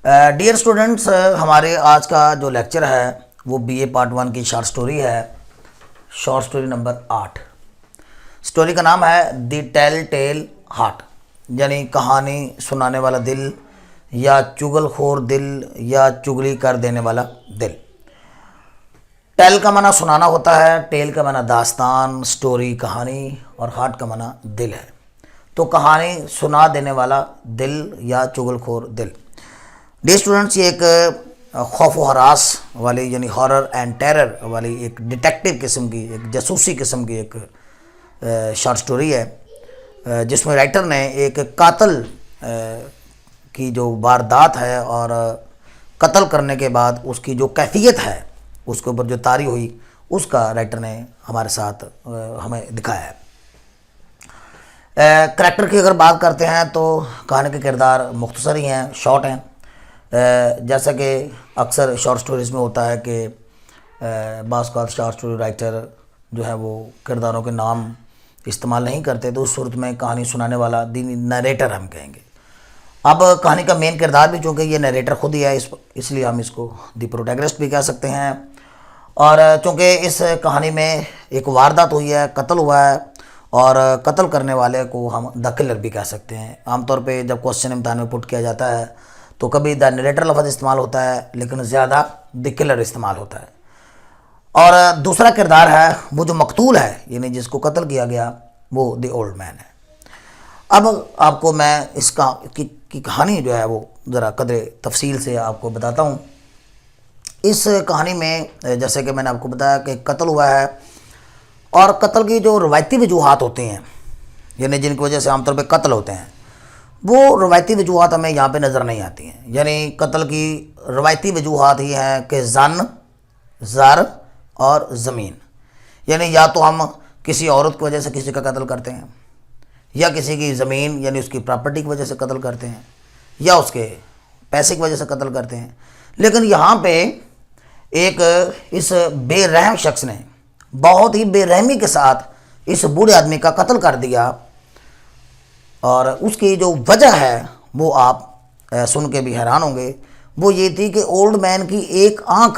Dear students, हमारे आज का जो लेक्चर है वो बीए पार्ट 1 की शॉर्ट स्टोरी है। Short story number 8। स्टोरी का नाम है द टेल टेल हार्ट, यानी कहानी सुनाने वाला दिल, या चुगलखोर दिल, या चुगली कर देने वाला दिल। टेल का माना सुनाना होता है, टेल का माना दास्तान, स्टोरी, कहानी, और हार्ट का माना दिल है। तो कहानी सुना देने वाला दिल या चुगलखोर दिल। डियर स्टूडेंट्स, ये एक खौफ व हरास वाली यानी हॉरर एंड टेरर वाली एक डिटेक्टिव किस्म की, एक जासूसी किस्म की एक शॉर्ट स्टोरी है, जिसमें राइटर ने एक कातल की जो वारदात है और कत्ल करने के बाद उसकी जो कैफियत है, उसके ऊपर जो तारी हुई, उसका राइटर ने हमारे साथ हमें दिखाया है। करैक्टर की अगर बात करते हैं तो कहानी के किरदार मुख्तसर ही हैं, शॉर्ट हैं। जैसा कि अक्सर शॉर्ट स्टोरीज़ में होता है कि बाज़ औक़ात शॉर्ट स्टोरी राइटर जो है वो किरदारों के नाम इस्तेमाल नहीं करते, तो उस सूरत में कहानी सुनाने वाला दी नरेटर हम कहेंगे। अब कहानी का मेन किरदार भी चूँकि ये नरेटर खुद ही है, इसलिए हम इसको दी प्रोटैगनिस्ट भी कह सकते हैं। और चूँकि इस कहानी में एक वारदात हुई है, कत्ल हुआ है, और कत्ल करने वाले को हम द किलर भी कह सकते हैं। आमतौर पे जब क्वेश्चन इम्तिहान में पुट किया जाता है तो कभी द नरेटर लफ्ज़ इस्तेमाल होता है, लेकिन ज़्यादा द किलर इस्तेमाल होता है। और दूसरा किरदार है वो जो मकतूल है, यानी जिसको कत्ल किया गया, वो द ओल्ड मैन है। अब आपको मैं इसका की कहानी जो है वो ज़रा कदरे तफसील से आपको बताता हूँ। इस कहानी में जैसे कि मैंने आपको बताया कि कत्ल हुआ है, और कत्ल की जो रवायती वजूहात होती हैं, यानी जिनकी वजह से आमतौर पर कत्ल होते हैं, वो रवायती वजूहात हमें यहाँ पे नज़र नहीं आती हैं। यानी कत्ल की रवायती वजूहात ही हैं कि जन, ज़र और ज़मीन। यानी या तो हम किसी औरत की वजह से किसी का कत्ल करते हैं, या किसी की ज़मीन यानी उसकी प्रॉपर्टी की वजह से कत्ल करते हैं, या उसके पैसे की वजह से कत्ल करते हैं। लेकिन यहाँ पे एक इस बेरहम शख्स ने बहुत ही बेरहमी के साथ इस बूढ़े आदमी का कत्ल कर दिया, और उसकी जो वजह है वो आप सुन के भी हैरान होंगे। वो ये थी कि ओल्ड मैन की एक आंख,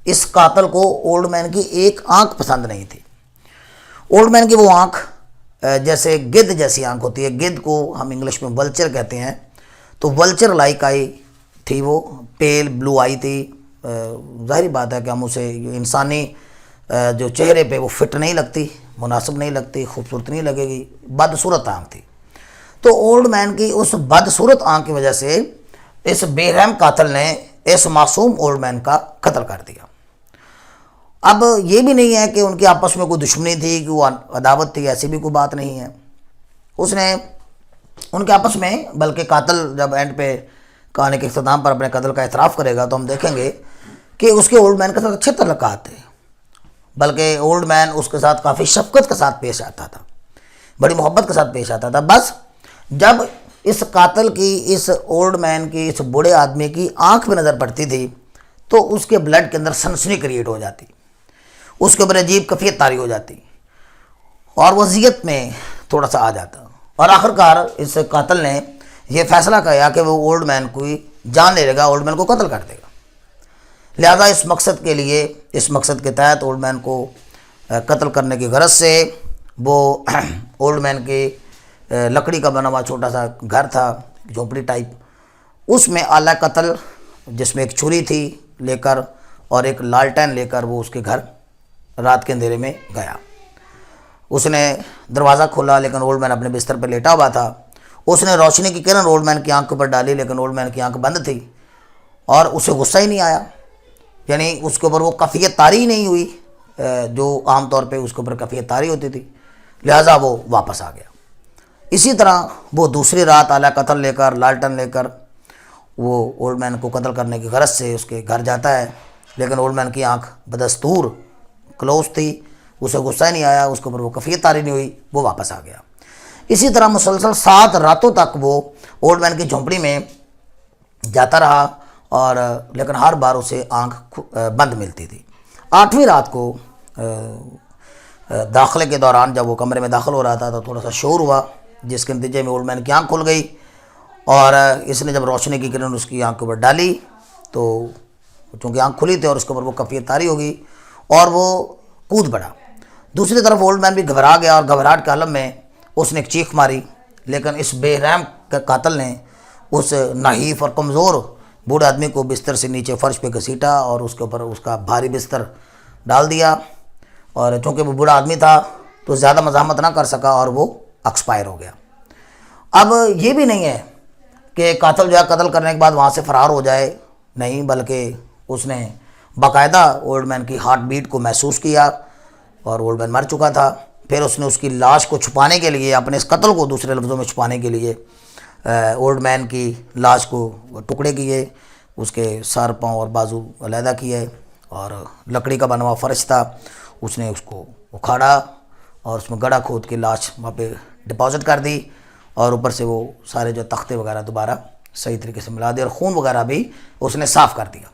इस कातल को ओल्ड मैन की एक आंख पसंद नहीं थी। ओल्ड मैन की वो आंख जैसे गिद्ध जैसी आंख होती है, गिद्ध को हम इंग्लिश में वल्चर कहते हैं, तो वल्चर लाइक आई थी, वो पेल ब्लू आई थी। जाहिर बात है कि हम उसे इंसानी जो चेहरे पे वो फिट नहीं लगती, मुनासिब नहीं लगती, खूबसूरत नहीं लगेगी, बदसूरत आंख थी। तो ओल्ड मैन की उस बदसूरत आंख की वजह से इस बेरहम कातिल ने इस मासूम ओल्ड मैन का कत्ल कर दिया। अब ये भी नहीं है कि उनकी आपस में कोई दुश्मनी थी, कि वो अदावत थी, ऐसी भी कोई बात नहीं है उसने उनके आपस में। बल्कि कातिल जब एंड पे कहानी के इख्तिताम पर अपने कत्ल का एतराफ़ करेगा तो हम देखेंगे कि उसके ओल्ड मैन के साथ अच्छे तल्लुकात थे, बल्कि ओल्ड मैन उसके साथ काफ़ी शफ़क़त के साथ पेश आता था, बड़ी मोहब्बत के साथ पेश आता था। बस जब इस कातिल की, इस ओल्ड मैन की, इस बूढ़े आदमी की आंख पे नज़र पड़ती थी तो उसके ब्लड के अंदर सनसनी क्रिएट हो जाती, उसके ऊपर अजीब कैफियत तारी हो जाती, और वज़ियत में थोड़ा सा आ जाता। और आखिरकार इस कातिल ने यह फ़ैसला किया कि वो ओल्ड मैन को जान ले लेगा, ओल्ड मैन को कत्ल कर देगा। लिहाजा इस मकसद के लिए, इस मकसद के तहत ओल्ड मैन को कत्ल करने की गरज से वो ओल्ड मैन के लकड़ी का बना हुआ छोटा सा घर था, झोंपड़ी टाइप, उसमें आला कत्ल जिसमें एक छुरी थी लेकर और एक लालटेन लेकर वो उसके घर रात के अंधेरे में गया। उसने दरवाज़ा खोला, लेकिन ओल्ड मैन अपने बिस्तर पर लेटा हुआ था। उसने रोशनी की किरण ओल्ड मैन की आंख के ऊपर डाली, लेकिन ओल्ड मैन की आंख बंद थी, और उसे गुस्सा ही नहीं आया, यानी उसके ऊपर वो कैफियत तारी ही नहीं हुई जो आमतौर पे उसके ऊपर कैफियत तारी होती थी। लिहाजा वो वापस आ गया। इसी तरह वो दूसरी रात आला कत्ल लेकर, लालटन लेकर वो ओल्ड मैन को कत्ल करने की गरज से उसके घर जाता है, लेकिन ओल्ड मैन की आंख बदस्तूर क्लोज थी, उसे गुस्सा ही नहीं आया, उसके ऊपर वो कैफियत तारी नहीं हुई, वो वापस आ गया। इसी तरह मुसलसल 7 रातों तक वो ओल्ड मैन की झोंपड़ी में जाता रहा, और लेकिन हर बार उसे आंख बंद मिलती थी। 8वीं रात को दाखिले के दौरान जब वो कमरे में दाखिल हो रहा था तो थोड़ा सा शोर हुआ, जिसके नतीजे में ओल्ड मैन की आँख खुल गई, और इसने जब रोशनी की किरण उसकी आंख के ऊपर डाली तो चूँकि आंख खुली थी और उसके ऊपर वो कफियत तारी होगी और वो कूद पड़ा। दूसरी तरफ ओल्ड मैन भी घबरा गया और घबराहट के आलम में उसने एक चीख मारी, लेकिन इस बेरहम कातिल ने उस नाहीफ और कमज़ोर बूढ़े आदमी को बिस्तर से नीचे फर्श पे घसीटा और उसके ऊपर उसका भारी बिस्तर डाल दिया। और चूँकि वो बूढ़ा आदमी था तो ज़्यादा मज़ाहमत ना कर सका और वो एक्सपायर हो गया। अब ये भी नहीं है कि कातिल जो है कत्ल करने के बाद वहाँ से फ़रार हो जाए, नहीं, बल्कि उसने बाकायदा ओल्ड मैन की हार्ट बीट को महसूस किया और ओल्ड मैन मर चुका था। फिर उसने उसकी लाश को छुपाने के लिए, अपने इस कत्ल को दूसरे लफ्ज़ों में छुपाने के लिए ओल्ड मैन की लाश को टुकड़े किए, उसके सर पाँव और बाजू अलहदा किए और लकड़ी का बना हुआ फर्श था उसने उसको उखाड़ा और उसमें गड्ढा खोद के लाश वहाँ पे डिपॉजिट कर दी और ऊपर से वो सारे जो तख्ते वगैरह दोबारा सही तरीके से मिला दिए और खून वगैरह भी उसने साफ़ कर दिया।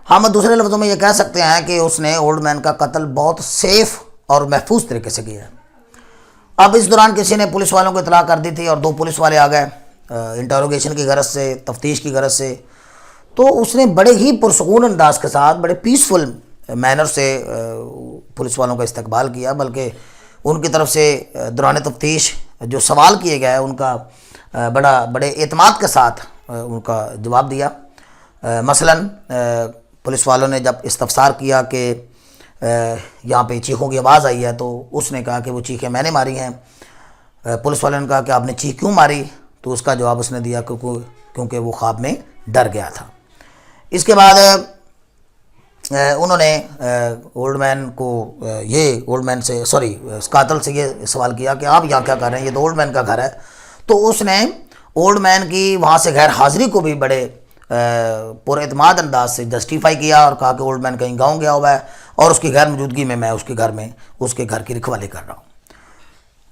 हम दूसरे लफ्ज़ों में ये कह सकते हैं कि उसने ओल्ड मैन का कत्ल बहुत सेफ़ और महफूज तरीके से किया है। अब इस दौरान किसी ने पुलिस वालों को इतला कर दी थी और 2 पुलिस वाले आ गए इंटरोगेशन की गरज से, तफ्तीश की गरज से। तो उसने बड़े ही पुरसकून अंदाज के साथ, बड़े पीसफुल मैनर से पुलिस वालों का इस्तकबाल किया, बल्कि उनकी तरफ से दौरान तफ्तीश जो सवाल किए गए उनका बड़े एतमाद के साथ उनका जवाब दिया। मसलन पुलिस वालों ने जब इस्तफसार किया कि यहाँ पे चीखों की आवाज़ आई है तो उसने कहा कि वो चीखें मैंने मारी हैं। पुलिस वालों ने कहा कि आपने चीख क्यों मारी, तो उसका जवाब उसने दिया क्योंकि वो ख्वाब में डर गया था। इसके बाद उन्होंने ओल्ड मैन से कातिल से ये सवाल किया कि आप यहाँ क्या कर रहे हैं, ये तो ओल्ड मैन का घर है। तो उसने ओल्ड मैन की वहाँ से गैर हाज़िरी को भी बड़े पुरएतमाद अंदाज से जस्टिफाई किया और कहा कि ओल्ड मैन कहीं गाँव गया हुआ है और उसकी गैर मौजूदगी में मैं उसके घर की रखवाली कर रहा हूँ।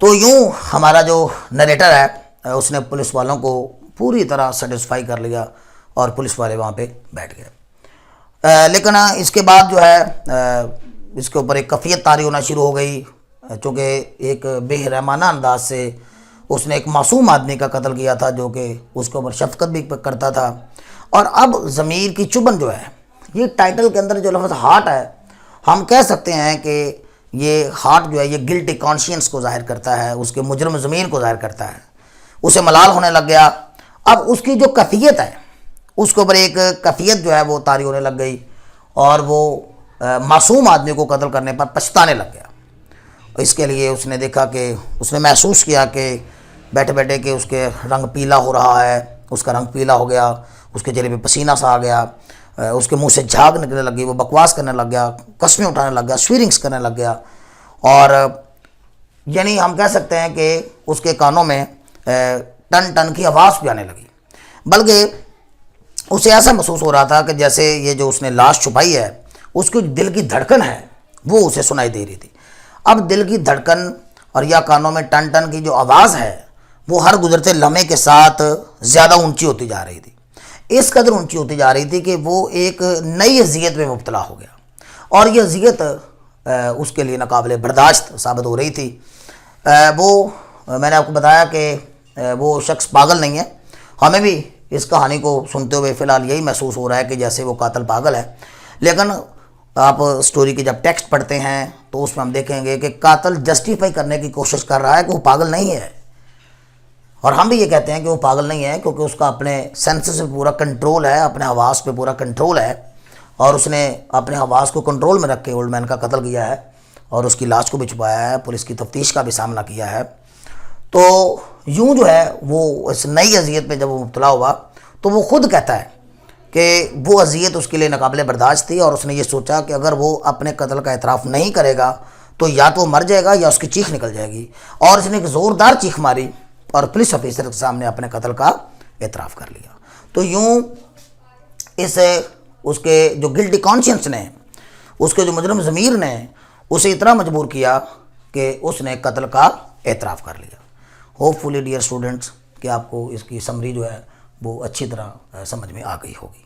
तो यूँ हमारा जो नरेटर है उसने पुलिस वालों को पूरी तरह सेटिस्फाई कर लिया और पुलिस वाले वहाँ पे बैठ गए। लेकिन इसके बाद जो है इसके ऊपर एक कफियत तारी होना शुरू हो गई, चूँकि एक बेरहमाना अंदाज से उसने एक मासूम आदमी का कत्ल किया था जो कि उसके ऊपर शफकत भी करता था। और अब ज़मीर की चुभन जो है, ये टाइटल के अंदर जो लफ्ज़ हार्ट है, हम कह सकते हैं कि ये हार्ट जो है ये गिल्टी कॉन्शियंस को ज़ाहिर करता है, उसके मुजरम ज़मीर को ज़ाहिर करता है। उसे मलाल होने लग गया। अब उसकी जो कफ़ियत है उसके ऊपर एक कफ़ियत जो है वो तारी होने लग गई और वो मासूम आदमी को कत्ल करने पर पछताने लग गया। इसके लिए उसने देखा कि उसने महसूस किया कि बैठे बैठे कि उसके रंग पीला हो रहा है, उसका रंग पीला हो गया, उसके चेहरे पे पसीना सा आ गया, उसके मुंह से झाग निकलने लगी, वो बकवास करने लग गया, कस्में उठाने लग गया, स्वीरिंग्स करने लग गया। और यानी हम कह सकते हैं कि उसके कानों में टन टन की आवाज़ भी आने लगी, बल्कि उसे ऐसा महसूस हो रहा था कि जैसे ये जो उसने लाश छुपाई है उसकी दिल की धड़कन है वो उसे सुनाई दे रही थी। अब दिल की धड़कन और या कानों में टन टन की जो आवाज़ है वो हर गुजरते लम्हे के साथ ज़्यादा ऊंची होती जा रही थी। इस कदर ऊंची होती जा रही थी कि वो एक नई अज़ियत में मुब्तला हो गया और ये अज़ियत उसके लिए नाकाबिले बर्दाश्त साबित हो रही थी। मैंने आपको बताया कि वो शख्स पागल नहीं है। हमें भी इस कहानी को सुनते हुए फ़िलहाल यही महसूस हो रहा है कि जैसे वो कातिल पागल है, लेकिन आप स्टोरी के जब टेक्स्ट पढ़ते हैं तो उसमें हम देखेंगे कि कातिल जस्टिफाई करने की कोशिश कर रहा है कि वो पागल नहीं है। और हम भी ये कहते हैं कि वो पागल नहीं है क्योंकि उसका अपने सेंसेस पे पूरा कंट्रोल है, अपने हवास पे पूरा कंट्रोल है और उसने अपने हवास को कंट्रोल में रख के ओल्ड मैन का कत्ल किया है और उसकी लाश को भी छुपाया है, पुलिस की तफ्तीश का भी सामना किया है। तो यूँ जो है वो इस नई अज़ियत में जब वो मुब्तला हुआ तो वो ख़ुद कहता है कि वो अज़ियत उसके लिए नाकाबिले बर्दाश्त थी और उसने ये सोचा कि अगर वो अपने कत्ल का एतराफ़ नहीं करेगा तो या तो वो मर जाएगा या उसकी चीख निकल जाएगी। और उसने एक ज़ोरदार चीख मारी और पुलिस ऑफिसर के सामने अपने कत्ल का एतराफ़ कर लिया। तो यूँ इस उसके जो गिल्टी कॉन्शियंस ने, उसके जो मुजरम ज़मीर ने उसे इतना मजबूर किया कि उसने कत्ल का एतराफ़ कर लिया। होपफुली डियर स्टूडेंट्स कि आपको इसकी समरी जो है वो अच्छी तरह समझ में आ गई होगी।